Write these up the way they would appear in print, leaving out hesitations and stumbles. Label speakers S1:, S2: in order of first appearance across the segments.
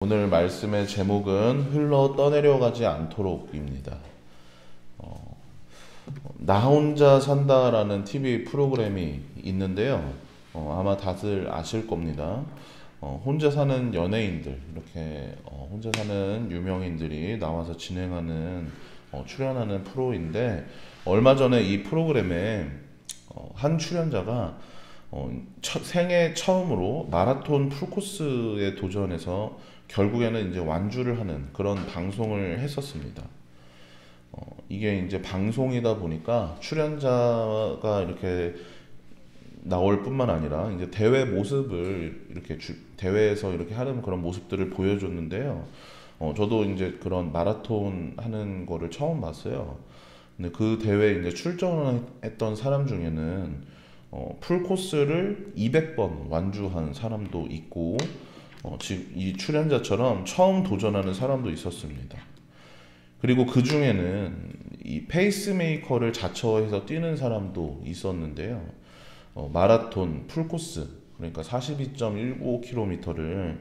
S1: 오늘 말씀의 제목은 흘러 떠내려가지 않도록입니다. 나 혼자 산다라는 TV 프로그램이 있는데요. 아마 다들 아실 겁니다. 혼자 사는 연예인들, 이렇게 혼자 사는 유명인들이 나와서 진행하는 출연하는 프로인데, 얼마 전에 이 프로그램에 한 출연자가 생애 처음으로 마라톤 풀코스에 도전해서 결국에는 이제 완주를 하는 그런 방송을 했었습니다. 이게 이제 방송이다 보니까 출연자가 이렇게 나올 뿐만 아니라 이제 대회 모습을 이렇게 대회에서 이렇게 하는 그런 모습들을 보여줬는데요. 저도 이제 그런 마라톤 하는 거를 처음 봤어요. 근데 그 대회에 이제 출전했던 사람 중에는 풀 코스를 200번 완주한 사람도 있고, 지금 이 출연자처럼 처음 도전하는 사람도 있었습니다. 그리고 그 중에는 이 페이스메이커를 자처해서 뛰는 사람도 있었는데요. 마라톤 풀코스, 그러니까 42.19km를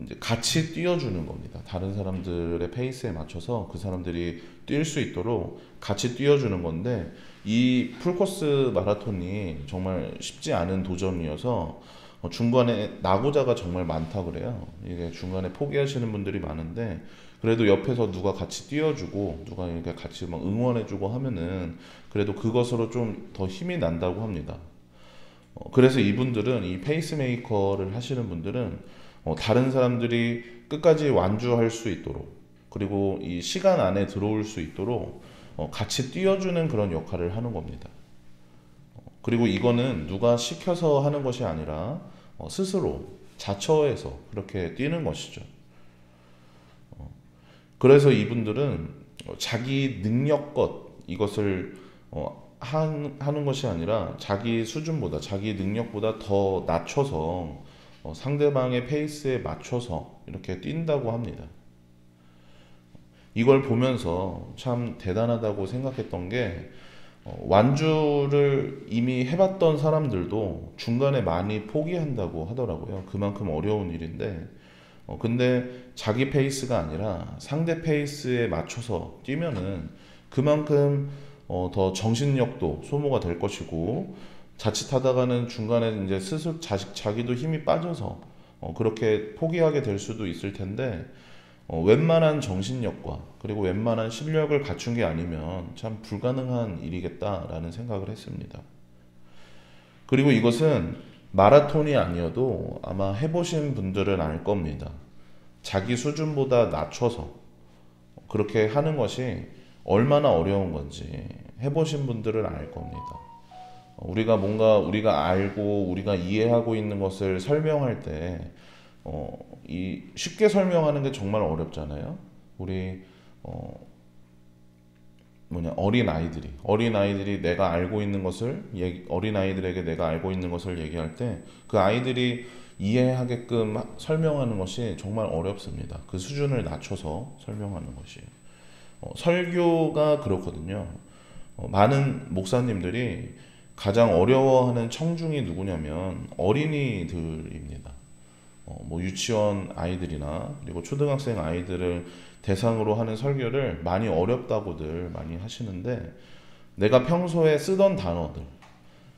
S1: 이제 같이 뛰어주는 겁니다. 다른 사람들의 페이스에 맞춰서 그 사람들이 뛸 수 있도록 같이 뛰어주는 건데, 이 풀코스 마라톤이 정말 쉽지 않은 도전이어서 중간에 낙오자가 정말 많다 그래요. 이게 중간에 포기하시는 분들이 많은데, 그래도 옆에서 누가 같이 뛰어주고 누가 이렇게 같이 막 응원해주고 하면은 그래도 그것으로 좀 더 힘이 난다고 합니다. 그래서 이분들은, 이 페이스메이커를 하시는 분들은 다른 사람들이 끝까지 완주할 수 있도록, 그리고 이 시간 안에 들어올 수 있도록 같이 뛰어주는 그런 역할을 하는 겁니다. 그리고 이거는 누가 시켜서 하는 것이 아니라 스스로 자처해서 그렇게 뛰는 것이죠. 그래서 이분들은 자기 능력껏 이것을 하는 것이 아니라 자기 수준보다, 자기 능력보다 더 낮춰서 상대방의 페이스에 맞춰서 이렇게 뛴다고 합니다. 이걸 보면서 참 대단하다고 생각했던 게, 완주를 이미 해봤던 사람들도 중간에 많이 포기한다고 하더라고요. 그만큼 어려운 일인데, 근데 자기 페이스가 아니라 상대 페이스에 맞춰서 뛰면은 그만큼 더 정신력도 소모가 될 것이고, 자칫하다가는 중간에 이제 스스로 자기도 힘이 빠져서 그렇게 포기하게 될 수도 있을 텐데, 웬만한 정신력과 그리고 웬만한 실력을 갖춘 게 아니면 참 불가능한 일이겠다라는 생각을 했습니다. 그리고 이것은 마라톤이 아니어도 아마 해보신 분들은 알 겁니다. 자기 수준보다 낮춰서 그렇게 하는 것이 얼마나 어려운 건지 해보신 분들은 알 겁니다. 우리가 뭔가 우리가 알고 우리가 이해하고 있는 것을 설명할 때, 이 쉽게 설명하는 게 정말 어렵잖아요. 우리 어린 아이들이 내가 알고 있는 것을 어린 아이들에게 내가 알고 있는 것을 얘기할 때 그 아이들이 이해하게끔 설명하는 것이 정말 어렵습니다. 그 수준을 낮춰서 설명하는 것이. 설교가 그렇거든요. 많은 목사님들이 가장 어려워하는 청중이 누구냐면 어린이들입니다. 뭐 유치원 아이들이나 그리고 초등학생 아이들을 대상으로 하는 설교를 많이 어렵다고들 많이 하시는데, 내가 평소에 쓰던 단어들,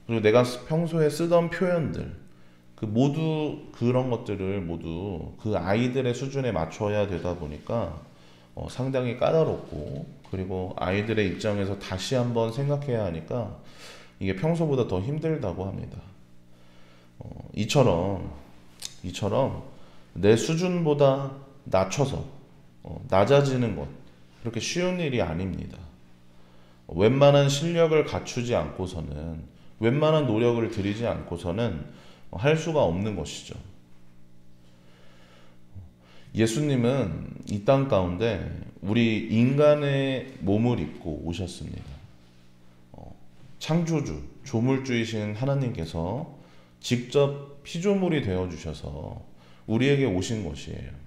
S1: 그리고 내가 평소에 쓰던 표현들, 그 모두 그런 것들을 모두 그 아이들의 수준에 맞춰야 되다 보니까 상당히 까다롭고, 그리고 아이들의 입장에서 다시 한번 생각해야 하니까 이게 평소보다 더 힘들다고 합니다. 이처럼 내 수준보다 낮춰서 낮아지는 것, 그렇게 쉬운 일이 아닙니다. 웬만한 실력을 갖추지 않고서는, 웬만한 노력을 들이지 않고서는 할 수가 없는 것이죠. 예수님은 이 땅 가운데 우리 인간의 몸을 입고 오셨습니다. 창조주, 조물주이신 하나님께서 직접 피조물이 되어 주셔서 우리에게 오신 것이에요.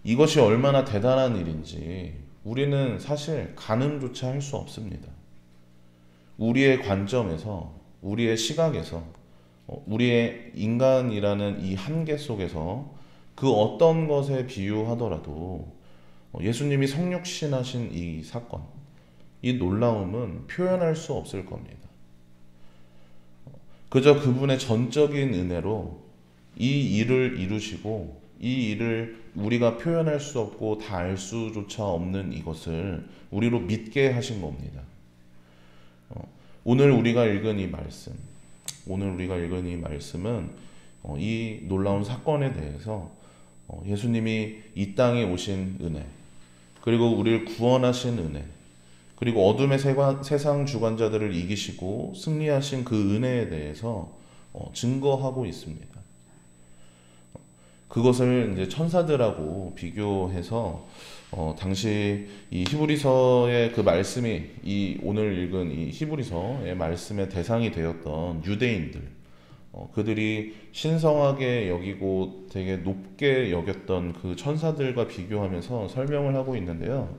S1: 이것이 얼마나 대단한 일인지 우리는 사실 가늠조차 할 수 없습니다. 우리의 관점에서, 우리의 시각에서 우리의 인간이라는 이 한계 속에서 그 어떤 것에 비유하더라도 예수님이 성육신하신 이 사건, 이 놀라움은 표현할 수 없을 겁니다. 그저 그분의 전적인 은혜로 이 일을 이루시고 이 일을 우리가 표현할 수 없고 다 알 수조차 없는 이것을 우리로 믿게 하신 겁니다. 오늘 우리가 읽은 이 말씀, 오늘 우리가 읽은 이 말씀은 이 놀라운 사건에 대해서 예수님이 이 땅에 오신 은혜, 그리고 우리를 구원하신 은혜, 그리고 어둠의 세상 주관자들을 이기시고 승리하신 그 은혜에 대해서 증거하고 있습니다. 그것을 이제 천사들하고 비교해서 당시 이 히브리서의 그 말씀이 이 오늘 읽은 이 히브리서의 말씀의 대상이 되었던 유대인들, 그들이 신성하게 여기고 되게 높게 여겼던 그 천사들과 비교하면서 설명을 하고 있는데요.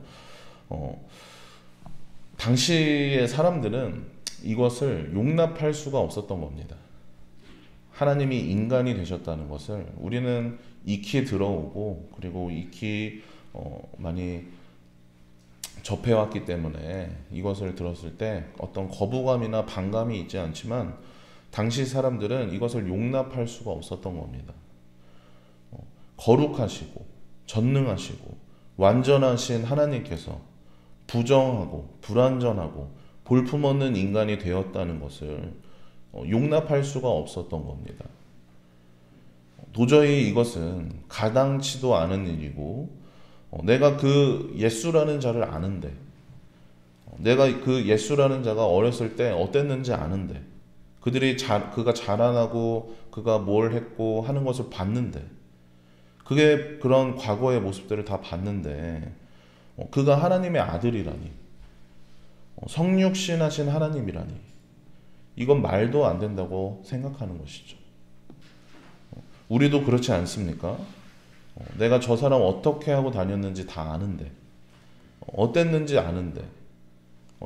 S1: 당시의 사람들은 이것을 용납할 수가 없었던 겁니다. 하나님이 인간이 되셨다는 것을 우리는 익히 들어오고 그리고 익히 많이 접해왔기 때문에 이것을 들었을 때 어떤 거부감이나 반감이 있지 않지만 당시 사람들은 이것을 용납할 수가 없었던 겁니다. 거룩하시고 전능하시고 완전하신 하나님께서 부정하고 불완전하고 볼품없는 인간이 되었다는 것을 용납할 수가 없었던 겁니다. 도저히 이것은 가당치도 않은 일이고 내가 그 예수라는 자를 아는데 내가 그 예수라는 자가 어렸을 때 어땠는지 아는데 그가 자라나고 그가 뭘 했고 하는 것을 봤는데 그게 그런 과거의 모습들을 다 봤는데 그가 하나님의 아들이라니 성육신하신 하나님이라니 이건 말도 안 된다고 생각하는 것이죠. 우리도 그렇지 않습니까? 내가 저 사람 어떻게 하고 다녔는지 다 아는데 어땠는지 아는데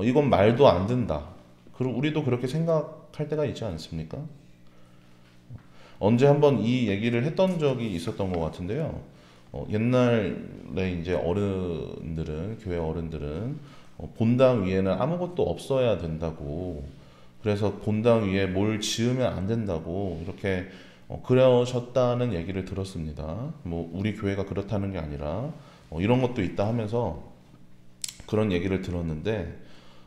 S1: 이건 말도 안 된다. 그리고 우리도 그렇게 생각할 때가 있지 않습니까? 언제 한번 이 얘기를 했던 적이 있었던 것 같은데요. 옛날에 이제 어른들은 교회 어른들은 본당 위에는 아무것도 없어야 된다고 그래서 본당 위에 뭘 지으면 안 된다고 이렇게 그러셨다는 얘기를 들었습니다. 뭐 우리 교회가 그렇다는 게 아니라 이런 것도 있다 하면서 그런 얘기를 들었는데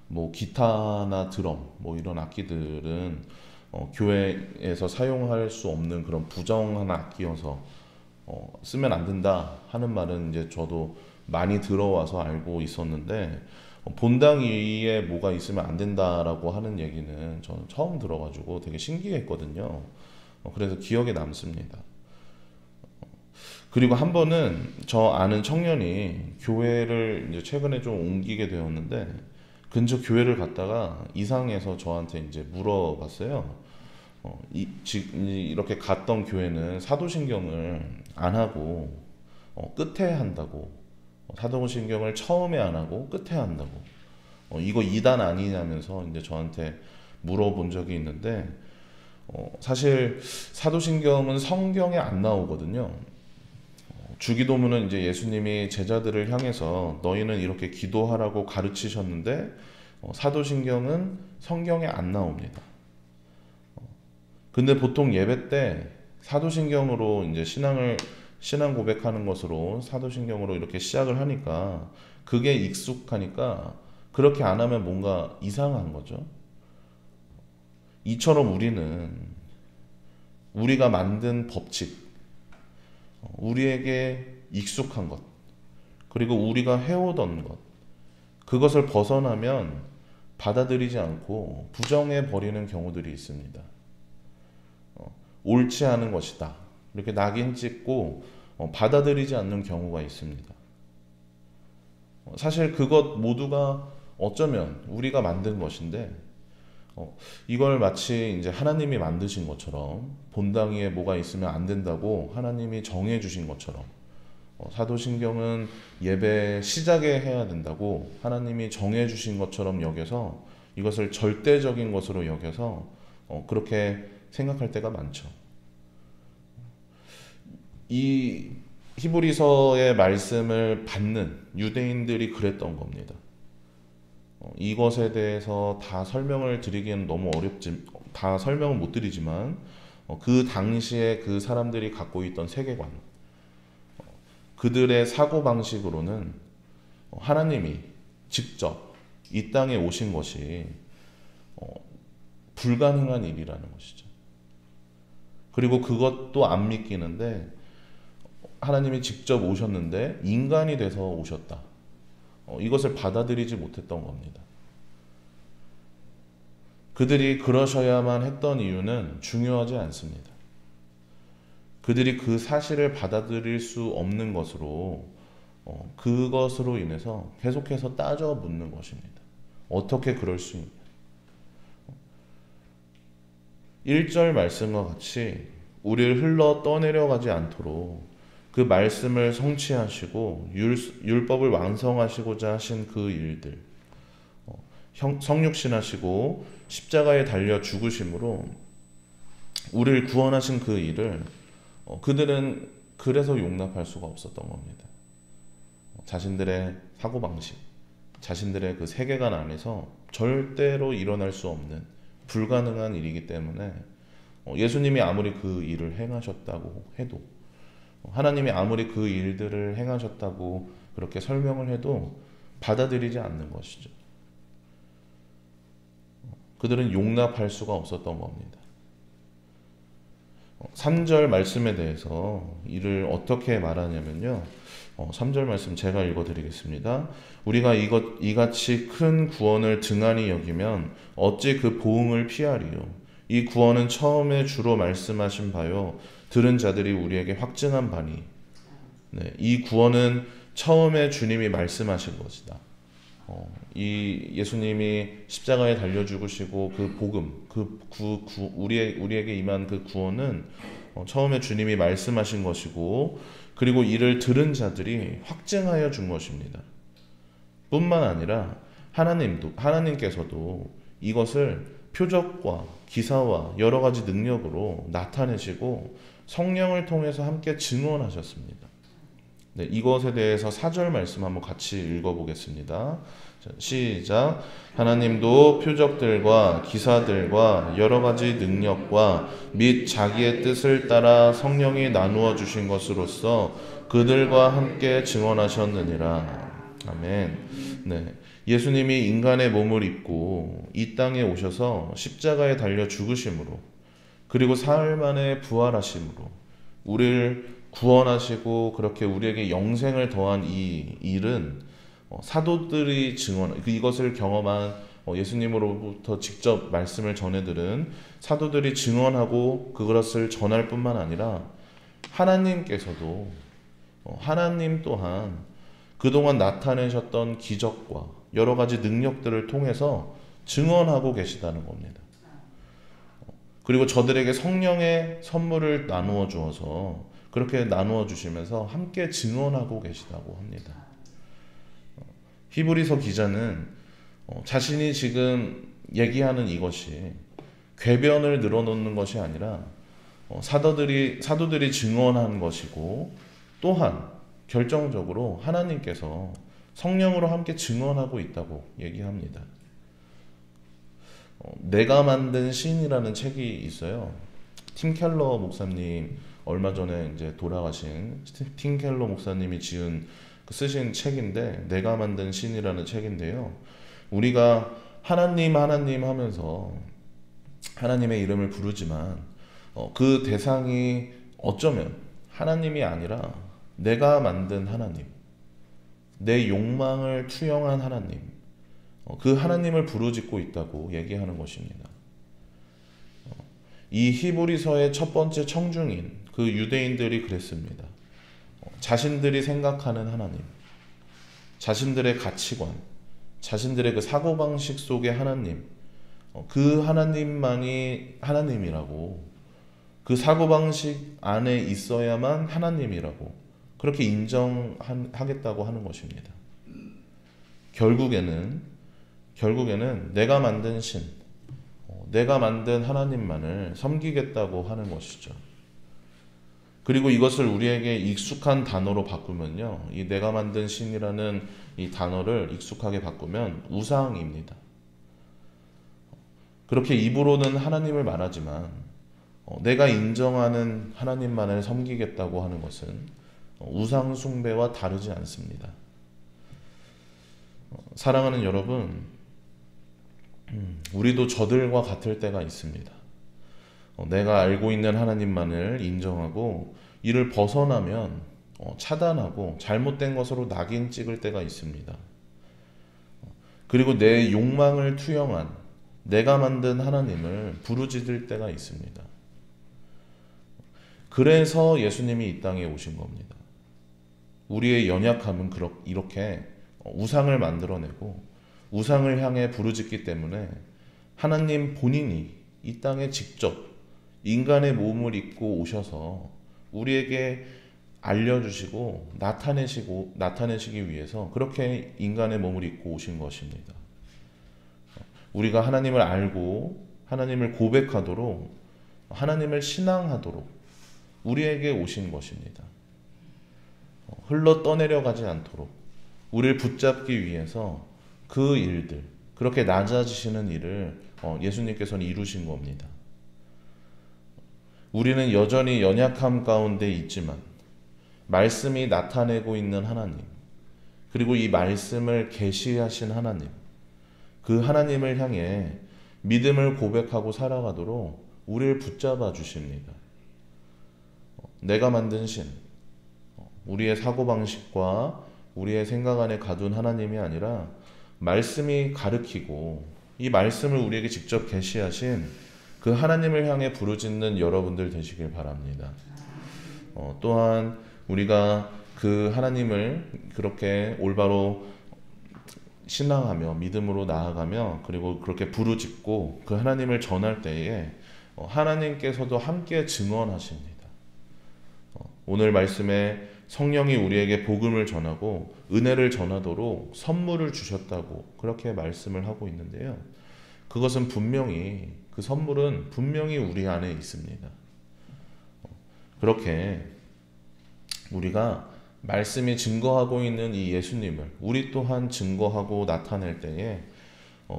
S1: 뭐 기타나 드럼 뭐 이런 악기들은 교회에서 사용할 수 없는 그런 부정한 악기여서 쓰면 안 된다 하는 말은 이제 저도 많이 들어와서 알고 있었는데 본당 위에 뭐가 있으면 안 된다라고 하는 얘기는 저는 처음 들어가지고 되게 신기했거든요. 그래서 기억에 남습니다. 그리고 한 번은 저 아는 청년이 교회를 이제 최근에 좀 옮기게 되었는데 근처 교회를 갔다가 이상해서 저한테 이제 물어봤어요. 이렇게 갔던 교회는 사도신경을 안 하고 끝에 한다고 사도신경을 처음에 안 하고 끝에 한다고 이거 이단 아니냐면서 이제 저한테 물어본 적이 있는데 사실 사도신경은 성경에 안 나오거든요. 주기도문은 이제 예수님이 제자들을 향해서 너희는 이렇게 기도하라고 가르치셨는데 사도신경은 성경에 안 나옵니다. 근데 보통 예배 때 사도신경으로 이제 신앙 고백하는 것으로 사도신경으로 이렇게 시작을 하니까 그게 익숙하니까 그렇게 안 하면 뭔가 이상한 거죠. 이처럼 우리는 우리가 만든 법칙, 우리에게 익숙한 것, 그리고 우리가 해오던 것, 그것을 벗어나면 받아들이지 않고 부정해 버리는 경우들이 있습니다. 옳지 않은 것이다. 이렇게 낙인 찍고 받아들이지 않는 경우가 있습니다. 사실 그것 모두가 어쩌면 우리가 만든 것인데 이걸 마치 이제 하나님이 만드신 것처럼 본당 위에 뭐가 있으면 안 된다고 하나님이 정해 주신 것처럼 사도신경은 예배 시작에 해야 된다고 하나님이 정해 주신 것처럼 여겨서 이것을 절대적인 것으로 여겨서 그렇게 생각할 때가 많죠. 이 히브리서의 말씀을 받는 유대인들이 그랬던 겁니다. 이것에 대해서 다 설명을 드리기는 너무 다 설명은 못 드리지만 그 당시에 그 사람들이 갖고 있던 세계관, 그들의 사고방식으로는 하나님이 직접 이 땅에 오신 것이 불가능한 일이라는 것이죠. 그리고 그것도 안 믿기는데 하나님이 직접 오셨는데 인간이 돼서 오셨다. 이것을 받아들이지 못했던 겁니다. 그들이 그러셔야만 했던 이유는 중요하지 않습니다. 그들이 그 사실을 받아들일 수 없는 것으로 그것으로 인해서 계속해서 따져 묻는 것입니다. 어떻게 그럴 수 있냐. 1절 말씀과 같이 우리를 흘러 떠내려가지 않도록 그 말씀을 성취하시고 율법을 완성하시고자 하신 그 일들, 성육신하시고 십자가에 달려 죽으심으로 우리를 구원하신 그 일을 그들은 그래서 용납할 수가 없었던 겁니다. 자신들의 사고방식, 자신들의 그 세계관 안에서 절대로 일어날 수 없는 불가능한 일이기 때문에 예수님이 아무리 그 일을 행하셨다고 해도, 하나님이 아무리 그 일들을 행하셨다고 그렇게 설명을 해도 받아들이지 않는 것이죠. 그들은 용납할 수가 없었던 겁니다. 3절 말씀에 대해서 이를 어떻게 말하냐면요. 3절 말씀 제가 읽어드리겠습니다. 우리가 이같이 큰 구원을 등한히 여기면 어찌 그 보응을 피하리요. 이 구원은 처음에 주로 말씀하신 바요 들은 자들이 우리에게 확증한 바니. 네, 이 구원은 처음에 주님이 말씀하신 것이다. 이 예수님이 십자가에 달려 죽으시고 그 복음, 우리에게 임한 그 구원은 처음에 주님이 말씀하신 것이고, 그리고 이를 들은 자들이 확증하여 준 것입니다. 뿐만 아니라 하나님께서도 이것을 표적과 기사와 여러 가지 능력으로 나타내시고 성령을 통해서 함께 증언하셨습니다. 네, 이것에 대해서 4절 말씀 한번 같이 읽어보겠습니다. 자, 시작. 하나님도 표적들과 기사들과 여러 가지 능력과 및 자기의 뜻을 따라 성령이 나누어 주신 것으로서 그들과 함께 증언하셨느니라. 아멘. 네, 예수님이 인간의 몸을 입고 이 땅에 오셔서 십자가에 달려 죽으심으로, 그리고 사흘 만에 부활하심으로 우리를 구원하시고 그렇게 우리에게 영생을 더한 이 일은 사도들이 이것을 경험한 예수님으로부터 직접 말씀을 전해들은 사도들이 증언하고 그것을 전할 뿐만 아니라 하나님께서도 하나님 또한 그동안 나타내셨던 기적과 여러 가지 능력들을 통해서 증언하고 계시다는 겁니다. 그리고 저들에게 성령의 선물을 나누어 주어서 그렇게 나누어 주시면서 함께 증언하고 계시다고 합니다. 히브리서 기자는 자신이 지금 얘기하는 이것이 궤변을 늘어놓는 것이 아니라 사도들이 증언한 것이고, 또한 결정적으로 하나님께서 성령으로 함께 증언하고 있다고 얘기합니다. 내가 만든 신이라는 책이 있어요. 팀 켈러 목사님, 얼마 전에 이제 돌아가신 팀 켈러 목사님이 쓰신 책인데, 내가 만든 신이라는 책인데요. 우리가 하나님 하면서 하나님의 이름을 부르지만 그 대상이 어쩌면 하나님이 아니라 내가 만든 하나님, 내 욕망을 투영한 하나님, 그 하나님을 부르짖고 있다고 얘기하는 것입니다. 이 히브리서의 첫 번째 청중인 그 유대인들이 그랬습니다. 자신들이 생각하는 하나님, 자신들의 가치관, 자신들의 그 사고방식 속의 하나님, 그 하나님만이 하나님이라고, 그 사고방식 안에 있어야만 하나님이라고 그렇게 인정하겠다고 하는 것입니다. 결국에는 내가 만든 신, 내가 만든 하나님만을 섬기겠다고 하는 것이죠. 그리고 이것을 우리에게 익숙한 단어로 바꾸면요, 이 내가 만든 신이라는 이 단어를 익숙하게 바꾸면 우상입니다. 그렇게 입으로는 하나님을 말하지만 내가 인정하는 하나님만을 섬기겠다고 하는 것은 우상 숭배와 다르지 않습니다. 사랑하는 여러분, 우리도 저들과 같을 때가 있습니다. 내가 알고 있는 하나님만을 인정하고 이를 벗어나면 차단하고 잘못된 것으로 낙인 찍을 때가 있습니다. 그리고 내 욕망을 투영한 내가 만든 하나님을 부르짖을 때가 있습니다. 그래서 예수님이 이 땅에 오신 겁니다. 우리의 연약함은 이렇게 우상을 만들어내고 우상을 향해 부르짖기 때문에 하나님 본인이 이 땅에 직접 인간의 몸을 입고 오셔서 우리에게 알려주시고 나타내시기 위해서 그렇게 인간의 몸을 입고 오신 것입니다. 우리가 하나님을 알고 하나님을 고백하도록, 하나님을 신앙하도록 우리에게 오신 것입니다. 흘러 떠내려가지 않도록 우리를 붙잡기 위해서 그 일들, 그렇게 낮아지시는 일을 예수님께서는 이루신 겁니다. 우리는 여전히 연약함 가운데 있지만 말씀이 나타내고 있는 하나님, 그리고 이 말씀을 계시하신 하나님, 그 하나님을 향해 믿음을 고백하고 살아가도록 우리를 붙잡아 주십니다. 내가 만든 신, 우리의 사고방식과 우리의 생각 안에 가둔 하나님이 아니라 말씀이 가르치고 이 말씀을 우리에게 직접 계시하신 그 하나님을 향해 부르짖는 여러분들 되시길 바랍니다. 또한 우리가 그 하나님을 그렇게 올바로 신앙하며 믿음으로 나아가며 그리고 그렇게 부르짖고 그 하나님을 전할 때에 하나님께서도 함께 증언하십니다. 오늘 말씀에 성령이 우리에게 복음을 전하고 은혜를 전하도록 선물을 주셨다고 그렇게 말씀을 하고 있는데요. 그것은 분명히, 그 선물은 분명히 우리 안에 있습니다. 그렇게 우리가 말씀이 증거하고 있는 이 예수님을 우리 또한 증거하고 나타낼 때에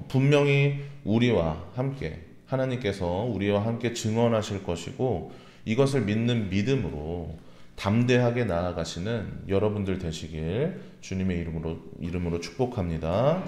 S1: 분명히 우리와 함께, 하나님께서 우리와 함께 증언하실 것이고 이것을 믿는 믿음으로 담대하게 나아가시는 여러분들 되시길 주님의 이름으로 축복합니다.